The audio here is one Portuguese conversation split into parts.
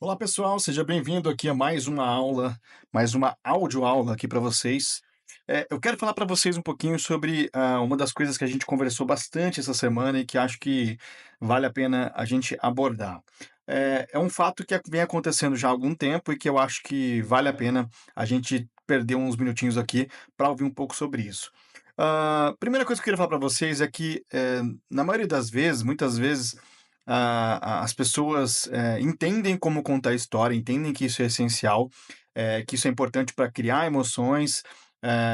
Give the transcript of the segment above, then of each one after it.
Olá pessoal, seja bem-vindo aqui a mais uma aula, mais uma audioaula aqui para vocês. Eu quero falar para vocês um pouquinho sobre uma das coisas que a gente conversou bastante essa semana e que acho que vale a pena a gente abordar. É um fato que vem acontecendo já há algum tempo e que eu acho que vale a pena a gente perder uns minutinhos aqui para ouvir um pouco sobre isso. Primeira coisa que eu queria falar para vocês é que, na maioria das vezes, muitas vezes, as pessoas, entendem como contar história, entendem que isso é essencial, que isso é importante para criar emoções,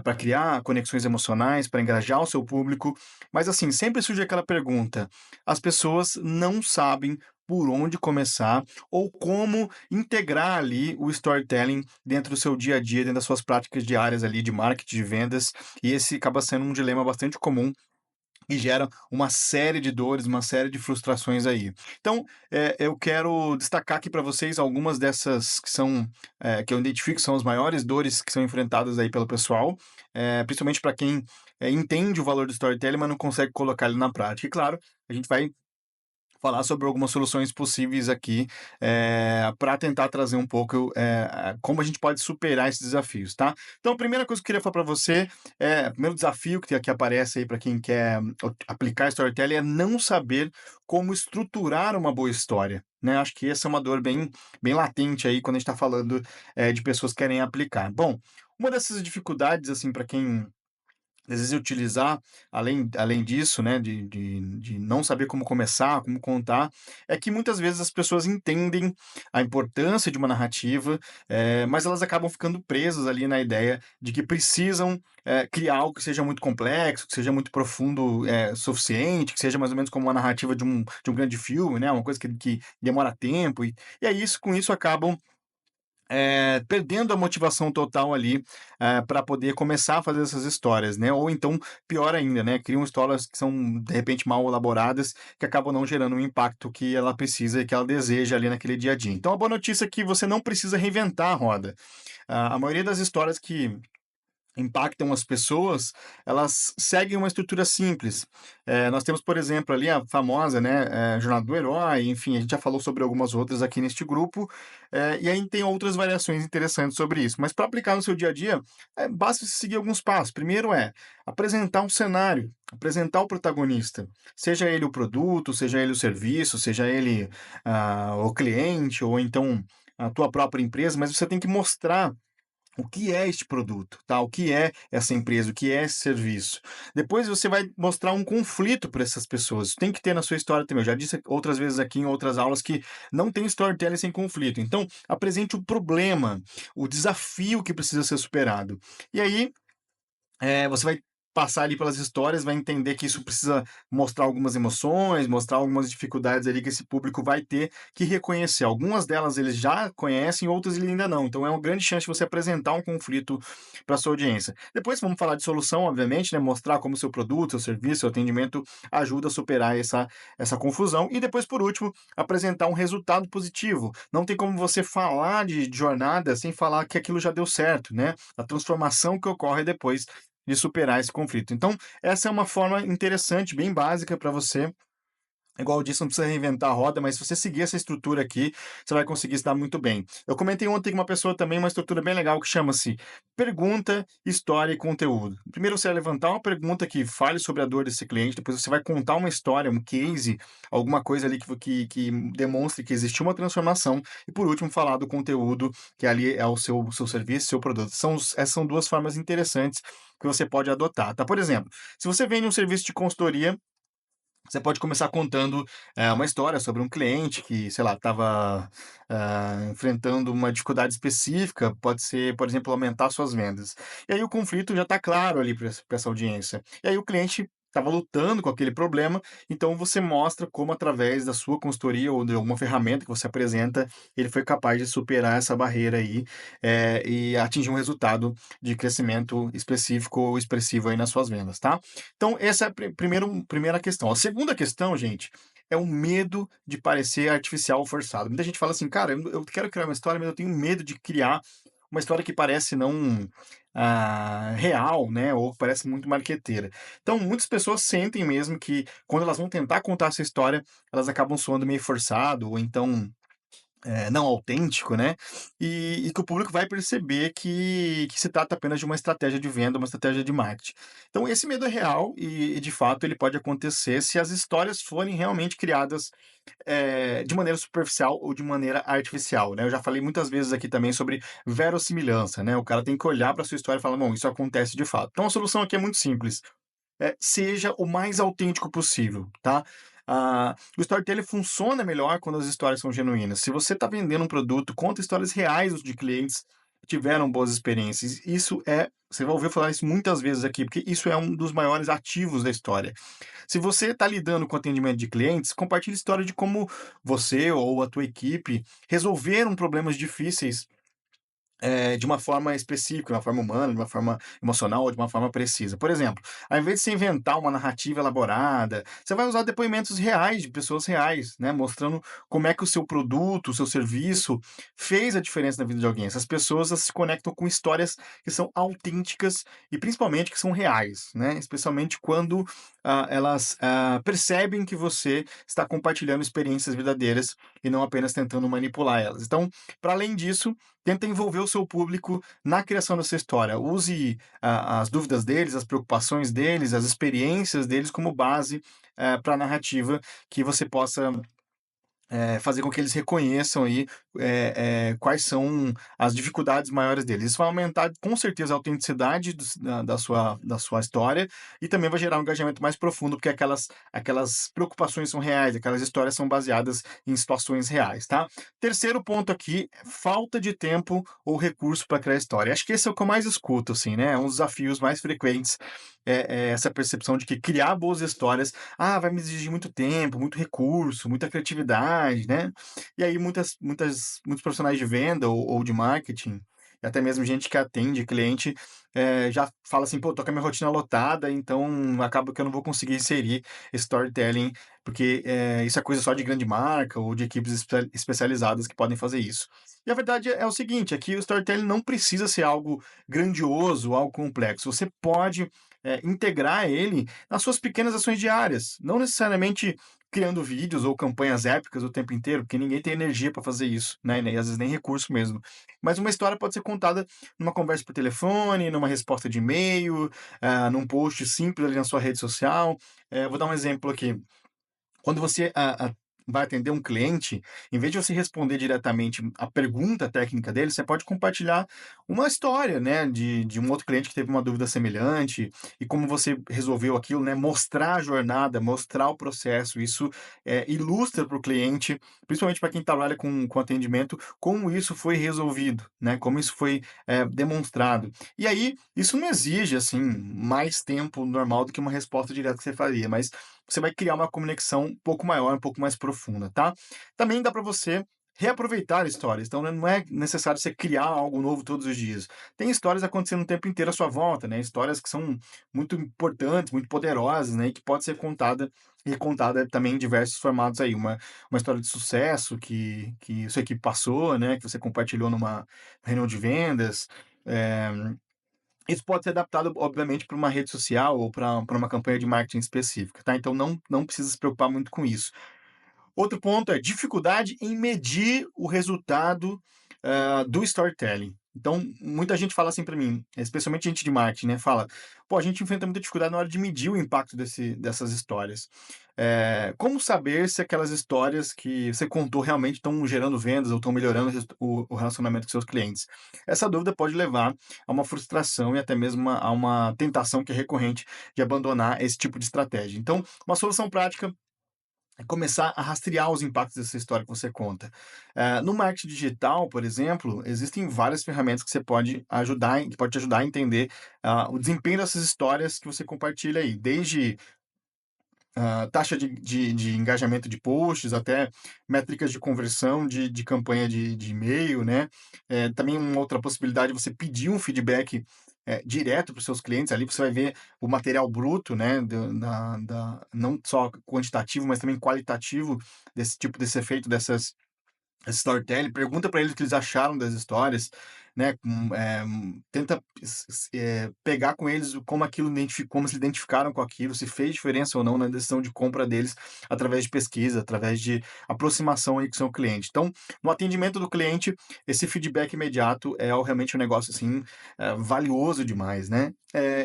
para criar conexões emocionais, para engajar o seu público, mas assim, sempre surge aquela pergunta: as pessoas não sabem por onde começar ou como integrar ali o storytelling dentro do seu dia a dia, dentro das suas práticas diárias ali de marketing, de vendas, e esse acaba sendo um dilema bastante comum e gera uma série de dores, uma série de frustrações aí. Então, eu quero destacar aqui para vocês algumas dessas que são, que eu identifico que são as maiores dores que são enfrentadas aí pelo pessoal, principalmente para quem, entende o valor do storytelling, mas não consegue colocar ele na prática. E claro, a gente vai falar sobre algumas soluções possíveis aqui, para tentar trazer um pouco, como a gente pode superar esses desafios, tá. Então a primeira coisa que eu queria falar para você, o primeiro desafio que aparece aí para quem quer aplicar storytelling é não saber como estruturar uma boa história, né. Acho que essa é uma dor bem latente aí quando a gente está falando, de pessoas que querem aplicar. Bom, uma dessas dificuldades, assim, para quem às vezes utilizar, além disso, né, de não saber como começar, como contar, é que muitas vezes as pessoas entendem a importância de uma narrativa, mas elas acabam ficando presas ali na ideia de que precisam, criar algo que seja muito complexo, que seja muito profundo, suficiente, que seja mais ou menos como uma narrativa de um grande filme, né, uma coisa que demora tempo e aí com isso acabam perdendo a motivação total ali, para poder começar a fazer essas histórias, né, ou então, pior ainda, né, criam histórias que são, de repente, mal elaboradas, que acabam não gerando o impacto que ela precisa e que ela deseja ali naquele dia a dia. Então a boa notícia é que você não precisa reinventar a roda. A maioria das histórias que impactam as pessoas, elas seguem uma estrutura simples. Nós temos, por exemplo, ali a famosa, né, Jornada do Herói, enfim, a gente já falou sobre algumas outras aqui neste grupo, e aí tem outras variações interessantes sobre isso. Mas para aplicar no seu dia a dia, basta você seguir alguns passos. Primeiro apresentar um cenário, apresentar o protagonista, seja ele o produto, seja ele o serviço, seja ele, o cliente ou então a tua própria empresa, mas você tem que mostrar o que é este produto, tá? O que é essa empresa, o que é esse serviço. Depois você vai mostrar um conflito para essas pessoas. Tem que ter na sua história também. Eu já disse outras vezes aqui em outras aulas que não tem storytelling sem conflito. Então, apresente o problema, o desafio que precisa ser superado. E aí, você vai passar ali pelas histórias, vai entender que isso precisa mostrar algumas emoções, mostrar algumas dificuldades ali que esse público vai ter que reconhecer. Algumas delas eles já conhecem, outras ele ainda não. Então é uma grande chance de você apresentar um conflito para sua audiência. Depois vamos falar de solução, obviamente, né? Mostrar como seu produto, seu serviço, seu atendimento ajuda a superar essa confusão. E depois, por último, apresentar um resultado positivo. Não tem como você falar de jornada sem falar que aquilo já deu certo, né? A transformação que ocorre depois de superar esse conflito. Então, essa é uma forma interessante, bem básica para você. Igual eu disse, não precisa reinventar a roda, mas se você seguir essa estrutura aqui, você vai conseguir se dar muito bem. Eu comentei ontem com uma pessoa também uma estrutura bem legal que chama-se pergunta, história e conteúdo. Primeiro você vai levantar uma pergunta que fale sobre a dor desse cliente, depois você vai contar uma história, um case, alguma coisa ali que demonstre que existiu uma transformação, e por último falar do conteúdo, que ali é o seu serviço, seu produto. Essas são duas formas interessantes que você pode adotar, tá? Por exemplo, se você vende um serviço de consultoria, você pode começar contando, uma história sobre um cliente que, sei lá, estava, enfrentando uma dificuldade específica, pode ser, por exemplo, aumentar suas vendas. E aí o conflito já está claro ali para essa audiência. E aí o cliente estava lutando com aquele problema, então você mostra como através da sua consultoria ou de alguma ferramenta que você apresenta, ele foi capaz de superar essa barreira aí, e atingir um resultado de crescimento específico ou expressivo aí nas suas vendas, tá? Então, essa é a primeira questão. A segunda questão, gente, é o medo de parecer artificial ou forçado. Muita gente fala assim: "Cara, eu quero criar uma história, mas eu tenho medo de criar uma história que parece não, real, né, ou parece muito marqueteira". Então, muitas pessoas sentem mesmo que quando elas vão tentar contar essa história, elas acabam soando meio forçado ou então não autêntico, né, e que o público vai perceber que se trata apenas de uma estratégia de venda, uma estratégia de marketing. Então esse medo é real e de fato ele pode acontecer se as histórias forem realmente criadas, de maneira superficial ou de maneira artificial, né. Eu já falei muitas vezes aqui também sobre verossimilhança, né, o cara tem que olhar para sua história e falar: "Bom, isso acontece de fato". Então a solução aqui é muito simples, seja o mais autêntico possível, tá? O storytelling funciona melhor quando as histórias são genuínas. Se você está vendendo um produto, conta histórias reais de clientes que tiveram boas experiências. Você vai ouvir falar isso muitas vezes aqui, porque isso é um dos maiores ativos da história. Se você está lidando com atendimento de clientes, compartilhe história de como você ou a tua equipe resolveram problemas difíceis de uma forma específica, de uma forma humana, de uma forma emocional ou de uma forma precisa. Por exemplo, ao invés de você inventar uma narrativa elaborada, você vai usar depoimentos reais, de pessoas reais, né, mostrando como é que o seu produto, o seu serviço fez a diferença na vida de alguém. Essas pessoas elas se conectam com histórias que são autênticas e principalmente que são reais, né, especialmente quando elas percebem que você está compartilhando experiências verdadeiras e não apenas tentando manipular elas. Então, para além disso, tenta envolver o seu público na criação dessa história. Use as dúvidas deles, as preocupações deles, as experiências deles como base, para a narrativa que você possa fazer com que eles reconheçam aí, quais são as dificuldades maiores deles. Isso vai aumentar com certeza a autenticidade da sua história e também vai gerar um engajamento mais profundo, porque aquelas preocupações são reais, aquelas histórias são baseadas em situações reais, tá. Terceiro ponto aqui, falta de tempo ou recurso para criar história. Acho que esse é o que eu mais escuto, assim, né, é um dos desafios mais frequentes, é essa percepção de que criar boas histórias vai me exigir muito tempo, muito recurso, muita criatividade, né. E aí muitos profissionais de venda ou de marketing, e até mesmo gente que atende cliente, já fala assim: "Pô, tô com a minha rotina lotada, então acaba que eu não vou conseguir inserir storytelling, porque, isso é coisa só de grande marca ou de equipes especializadas que podem fazer isso". E a verdade é o seguinte, é que o storytelling não precisa ser algo grandioso, algo complexo. Você pode, integrar ele nas suas pequenas ações diárias, não necessariamente criando vídeos ou campanhas épicas o tempo inteiro, porque ninguém tem energia para fazer isso, né, e nem às vezes nem recurso mesmo. Mas uma história pode ser contada numa conversa por telefone, numa resposta de e-mail, num post simples ali na sua rede social. Vou dar um exemplo aqui. Quando você vai atender um cliente, em vez de você responder diretamente a pergunta técnica dele, você pode compartilhar uma história, né, de um outro cliente que teve uma dúvida semelhante e como você resolveu aquilo, né, mostrar a jornada, mostrar o processo. Isso, ilustra para o cliente, principalmente para quem trabalha com atendimento, como isso foi resolvido, né, como isso foi, demonstrado. E aí, isso não exige, assim, mais tempo normal do que uma resposta direta que você faria, mas você vai criar uma conexão um pouco maior, um pouco mais profunda, tá? Também dá para você reaproveitar histórias, então, né, não é necessário você criar algo novo todos os dias. Tem histórias acontecendo o tempo inteiro à sua volta, né? Histórias que são muito importantes, muito poderosas, né? E que pode ser contada e recontada também em diversos formatos aí. Uma história de sucesso que sua equipe passou, né? Que você compartilhou numa reunião de vendas. eh, Isso pode ser adaptado, obviamente, para uma rede social ou para uma campanha de marketing específica, tá? Então não precisa se preocupar muito com isso. Outro ponto é dificuldade em medir o resultado, do storytelling. Então, muita gente fala assim para mim, especialmente gente de marketing, né, fala: "Pô, a gente enfrenta muita dificuldade na hora de medir o impacto dessas histórias". Como saber se aquelas histórias que você contou realmente estão gerando vendas ou estão melhorando o relacionamento com seus clientes? Essa dúvida pode levar a uma frustração e até mesmo a uma tentação que é recorrente de abandonar esse tipo de estratégia. Então, uma solução prática é começar a rastrear os impactos dessa história que você conta. No marketing digital, por exemplo, existem várias ferramentas que você pode que pode te ajudar a entender, o desempenho dessas histórias que você compartilha aí, desde taxa de engajamento de posts, até métricas de conversão de campanha de e-mail, né. Também uma outra possibilidade é você pedir um feedback, direto para os seus clientes, ali você vai ver o material bruto, né, do da não só quantitativo, mas também qualitativo desse efeito storytelling, pergunta para eles o que eles acharam das histórias, né, tenta pegar com eles como aquilo como se identificaram com aquilo, se fez diferença ou não na decisão de compra deles, através de pesquisa, através de aproximação aí com o seu cliente. Então, no atendimento do cliente, esse feedback imediato é realmente um negócio, assim, valioso demais, né.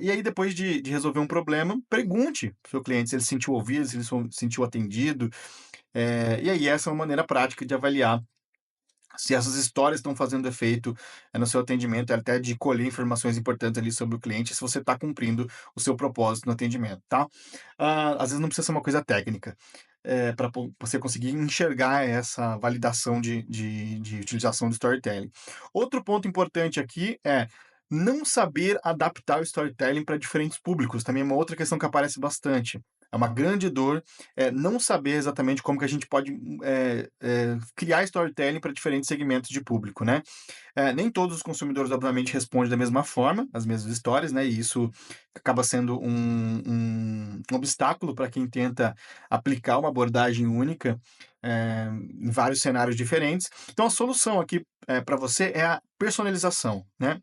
E aí depois de resolver um problema, pergunte para o seu cliente se ele se sentiu ouvido, se ele se sentiu atendido, e aí essa é uma maneira prática de avaliar se essas histórias estão fazendo efeito, no seu atendimento, até de colher informações importantes ali sobre o cliente, se você está cumprindo o seu propósito no atendimento, tá. Às vezes não precisa ser uma coisa técnica, para você conseguir enxergar essa validação de utilização do storytelling. Outro ponto importante aqui é não saber adaptar o storytelling para diferentes públicos, também é uma outra questão que aparece bastante. É uma grande dor, não saber exatamente como que a gente pode, criar storytelling para diferentes segmentos de público, né. Nem todos os consumidores, obviamente, respondem da mesma forma, as mesmas histórias, né, e isso acaba sendo um obstáculo para quem tenta aplicar uma abordagem única, em vários cenários diferentes. Então a solução aqui, para você é a personalização, né.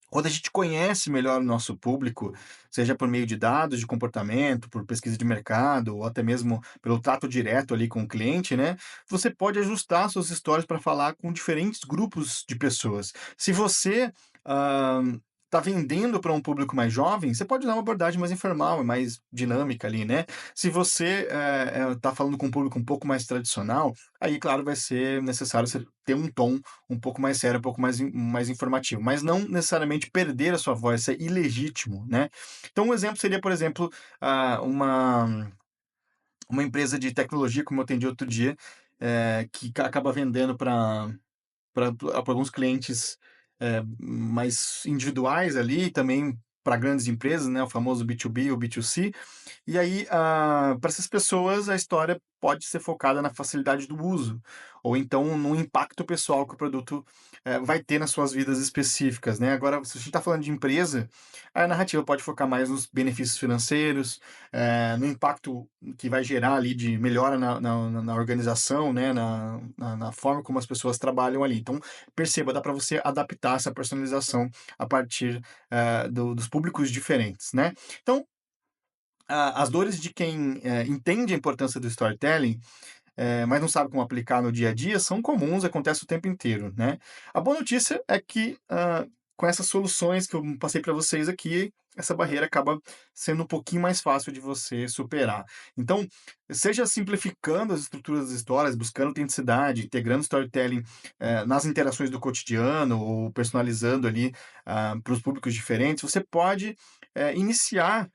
Quando a gente conhece melhor o nosso público, seja por meio de dados de comportamento, por pesquisa de mercado ou até mesmo pelo trato direto ali com o cliente, né, você pode ajustar suas histórias para falar com diferentes grupos de pessoas. Se você, está vendendo para um público mais jovem, você pode dar uma abordagem mais informal e mais dinâmica ali, né. Se você, está falando com um público um pouco mais tradicional, aí claro vai ser necessário você ter um tom um pouco mais sério, um pouco mais informativo, mas não necessariamente perder a sua voz, ser ilegítimo, né. Então um exemplo seria, por exemplo, uma empresa de tecnologia, como eu atendi outro dia, que acaba vendendo para alguns clientes, mais individuais ali, também para grandes empresas, né, o famoso B2B ou B2C, e aí, para essas pessoas, a história pode ser focada na facilidade do uso, ou então no impacto pessoal que o produto, vai ter nas suas vidas específicas, né. Agora, se a gente está falando de empresa, a narrativa pode focar mais nos benefícios financeiros, no impacto que vai gerar ali de melhora na organização, né, na forma como as pessoas trabalham ali. Então, perceba, dá para você adaptar essa personalização a partir, dos públicos diferentes, né. Então, as dores de quem, entende a importância do storytelling, mas não sabe como aplicar no dia a dia, são comuns, acontece o tempo inteiro, né. A boa notícia é que, com essas soluções que eu passei para vocês aqui, essa barreira acaba sendo um pouquinho mais fácil de você superar. Então, seja simplificando as estruturas das histórias, buscando autenticidade, integrando storytelling, nas interações do cotidiano ou personalizando ali, para os públicos diferentes, você pode, iniciar,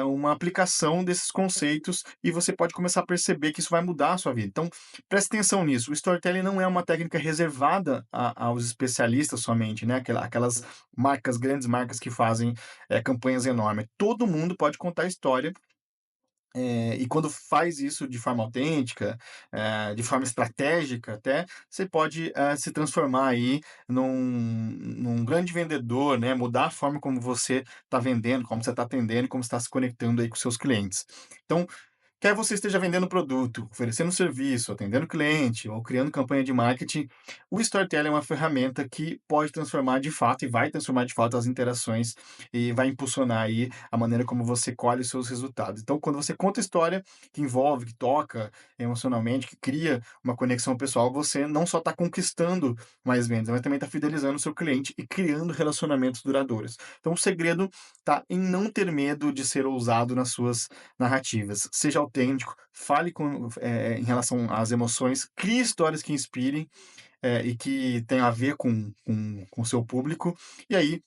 uma aplicação desses conceitos e você pode começar a perceber que isso vai mudar a sua vida. Então, preste atenção nisso, o storytelling não é uma técnica reservada aos especialistas somente, né, aquelas marcas, grandes marcas que fazem, campanhas enormes. Todo mundo pode contar história, e quando faz isso de forma autêntica, de forma estratégica até, você pode, se transformar aí num grande vendedor, né, mudar a forma como você está vendendo, como você está atendendo e como você está se conectando aí com seus clientes. Então, quer você esteja vendendo produto, oferecendo serviço, atendendo cliente ou criando campanha de marketing, o storytelling é uma ferramenta que pode transformar de fato e vai transformar de fato as interações e vai impulsionar aí a maneira como você colhe os seus resultados. Então, quando você conta história que envolve, que toca emocionalmente, que cria uma conexão pessoal, você não só está conquistando mais vendas, mas também está fidelizando o seu cliente e criando relacionamentos duradouros. Então, o segredo está em não ter medo de ser ousado nas suas narrativas. Seja autêntico, fale em relação às emoções, crie histórias que inspirem, e que tenham a ver com o seu público, e aí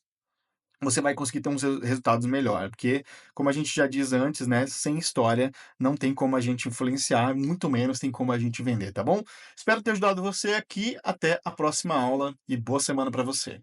você vai conseguir ter uns resultados melhor, porque, como a gente já diz antes, né, sem história não tem como a gente influenciar, muito menos tem como a gente vender, tá bom? Espero ter ajudado você aqui, até a próxima aula e boa semana para você.